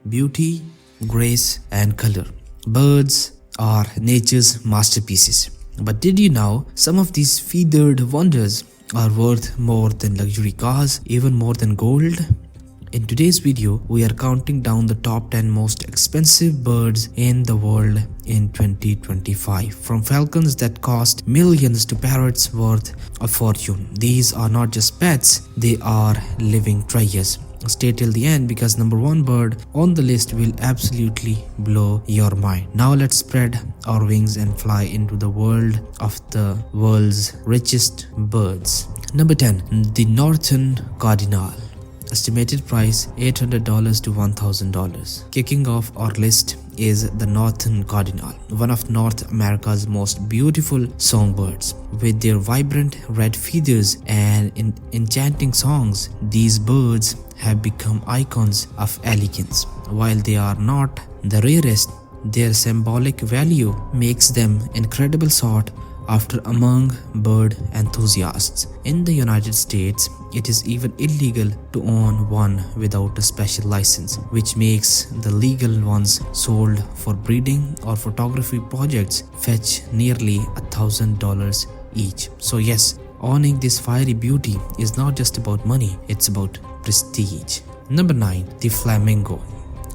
beauty, grace, and color. Birds are nature's masterpieces. But did you know some of these feathered wonders are worth more than luxury cars, even more than gold? In today's video, we are counting down the top 10 most expensive birds in the world in 2025. From falcons that cost millions to parrots worth a fortune. These are not just pets, they are living treasures. Stay till the end because number one bird on the list will absolutely blow your mind. Now let's spread our wings and fly into the world of the world's richest birds. Number 10. The Northern Cardinal. Estimated price $800 to $1,000. Kicking off our list is the Northern Cardinal, one of North America's most beautiful songbirds. With their vibrant red feathers and enchanting songs, these birds have become icons of elegance. While they are not the rarest, their symbolic value makes them incredible sought after among bird enthusiasts. In the United States, it is even illegal to own one without a special license, which makes the legal ones sold for breeding or photography projects fetch nearly $1,000 each. So yes, owning this fiery beauty is not just about money, it's about prestige. Number 9. The Flamingo.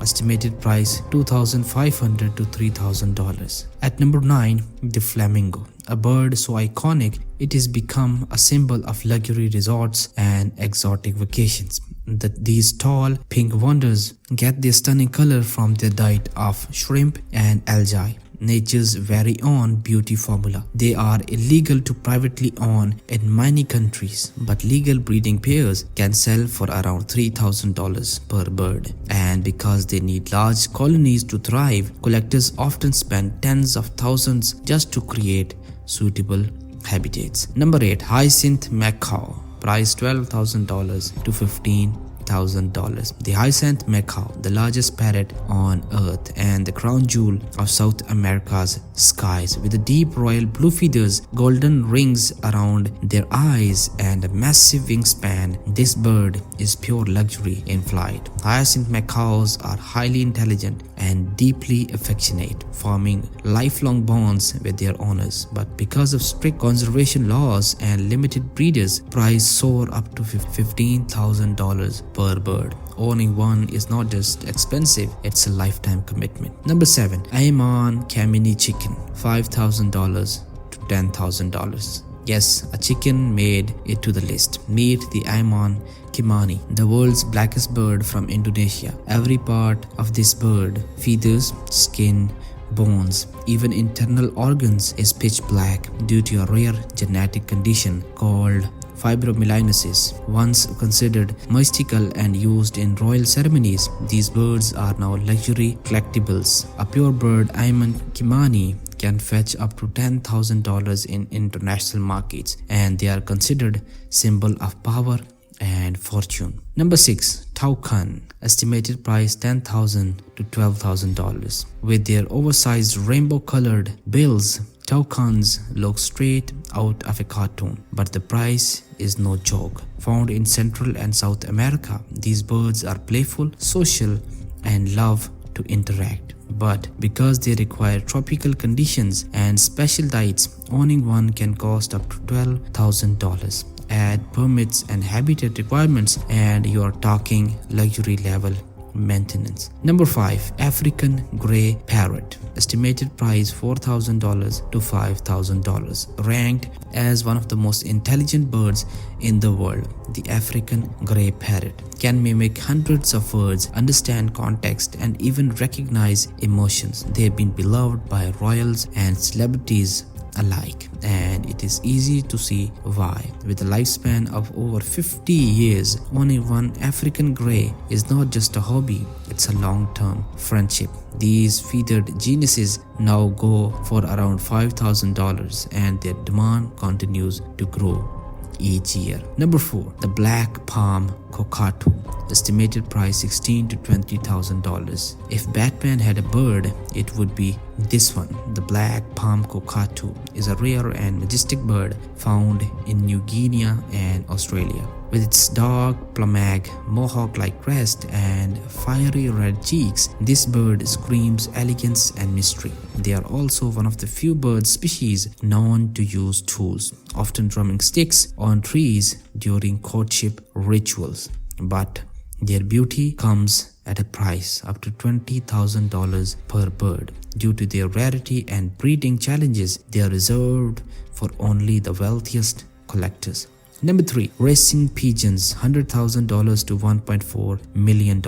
Estimated price $2,500 to $3,000. At number 9, the flamingo, a bird so iconic it has become a symbol of luxury resorts and exotic vacations. These tall pink wonders get their stunning color from their diet of shrimp and algae, nature's very own beauty formula. They are illegal to privately own in many countries, but legal breeding pairs can sell for around $3,000 per bird. And because they need large colonies to thrive, collectors often spend tens of thousands just to create suitable habitats. Number 8. Hyacinth macaw. Price $12,000 to $15,000. The hyacinth macaw, the largest parrot on earth and the crown jewel of South America's skies, with the deep royal blue feathers, golden rings around their eyes, and a massive wingspan, this bird is pure luxury in flight. Hyacinth macaws are highly intelligent and deeply affectionate, forming lifelong bonds with their owners. But because of strict conservation laws and limited breeders, price soar up to $15,000 per bird. Owning one is not just expensive, it's a lifetime commitment. Number 7. Ayman Kamini chicken. $5,000 to $10,000. Yes, a chicken made it to the list. Meet the Ayman Kamini, the world's blackest bird from Indonesia. Every part of this bird, feathers, skin, bones, even internal organs, is pitch black due to a rare genetic condition called fibromyalgia. Once considered mystical and used in royal ceremonies, these birds are now luxury collectibles. A pure bird, Ayman Kamini, can fetch up to $10,000 in international markets, and they are considered symbol of power and fortune. Number 6. Toucan. Estimated price $10,000 to $12,000. With their oversized rainbow-colored bills, toucans look straight out of a cartoon, but the price is no joke. Found in Central and South America, these birds are playful, social, and love to interact. But because they require tropical conditions and special diets, owning one can cost up to $12,000. Add permits and habitat requirements and you are talking luxury level maintenance. Number 5. African grey parrot. Estimated price $4,000 to $5,000. Ranked as one of the most intelligent birds in the world, the African grey parrot can mimic hundreds of words, understand context, and even recognize emotions. They have been beloved by royals and celebrities alike, and it is easy to see why. With a lifespan of over 50 years, owning one African grey is not just a hobby, it's a long-term friendship. These feathered geniuses now go for around $5,000 and their demand continues to grow each year. Number 4. The black palm cockatoo. Estimated price $16,000 to $20,000. If Batman had a bird, it would be this one. The black palm cockatoo is a rare and majestic bird found in New Guinea and Australia. With its dark plumage, mohawk-like crest, and fiery red cheeks, this bird screams elegance and mystery. They are also one of the few bird species known to use tools, often drumming sticks on trees during courtship rituals. But their beauty comes at a price up to $20,000 per bird. Due to their rarity and breeding challenges, they are reserved for only the wealthiest collectors. Number 3. Racing pigeons, $100,000 to $1.4 million.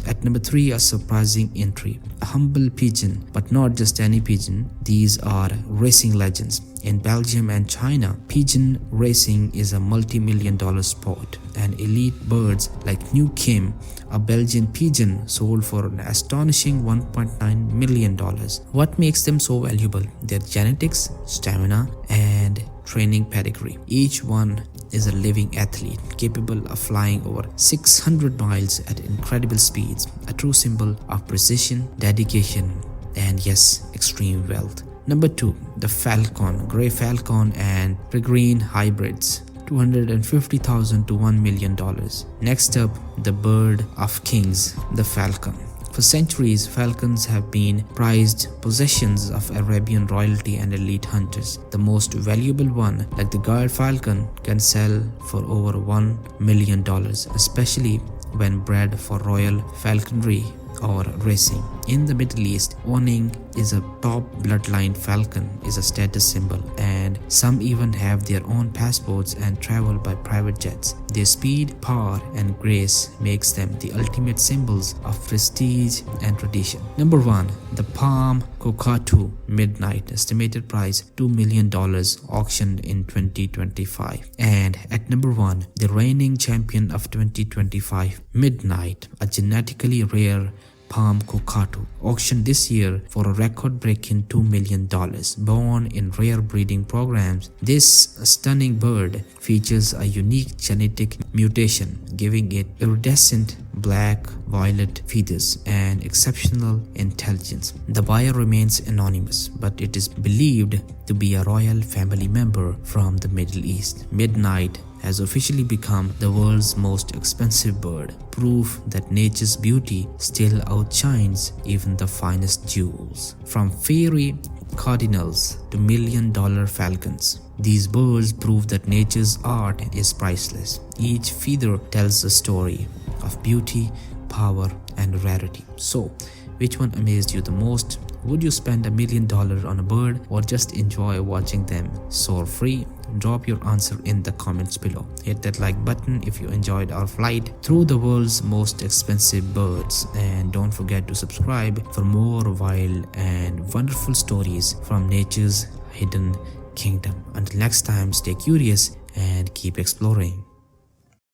At number 3, a surprising entry. A humble pigeon, but not just any pigeon. These are racing legends. In Belgium and China, pigeon racing is a multi-million-dollar sport, and elite birds like New Kim, a Belgian pigeon, sold for an astonishing $1.9 million. What makes them so valuable? Their genetics, stamina, and training pedigree. Each one is a living athlete capable of flying over 600 miles at incredible speeds, a true symbol of precision, dedication, and yes, extreme wealth. Number 2. The falcon, grey falcon and peregrine hybrids, $250,000 to $1 million. Next up, the bird of kings, the falcon. For centuries, falcons have been prized possessions of Arabian royalty and elite hunters. The most valuable one, like the guard falcon, can sell for over $1 million, especially when bred for royal falconry or racing. In the Middle East, owning is a top bloodline falcon is a status symbol, and some even have their own passports and travel by private jets. Their speed, power, and grace makes them the ultimate symbols of prestige and tradition. Number 1. The palm cockatoo midnight, estimated price $2 million, auctioned in 2025. And at number 1, the reigning champion of 2025, midnight, a genetically rare palm cockatoo, auctioned this year for a record-breaking $2 million. Born in rare breeding programs, this stunning bird features a unique genetic mutation, giving it iridescent black-violet feathers and exceptional intelligence. The buyer remains anonymous, but it is believed to be a royal family member from the Middle East. Midnight has officially become the world's most expensive bird, proof that nature's beauty still outshines even the finest jewels. From fairy cardinals to million-dollar falcons, these birds prove that nature's art is priceless. Each feather tells a story of beauty, power, and rarity. So, which one amazed you the most? Would you spend $1 million on a bird, or just enjoy watching them soar free? Drop your answer in the comments below. Hit that like button if you enjoyed our flight through the world's most expensive birds, and don't forget to subscribe for more wild and wonderful stories from nature's hidden kingdom. Until next time, stay curious and keep exploring.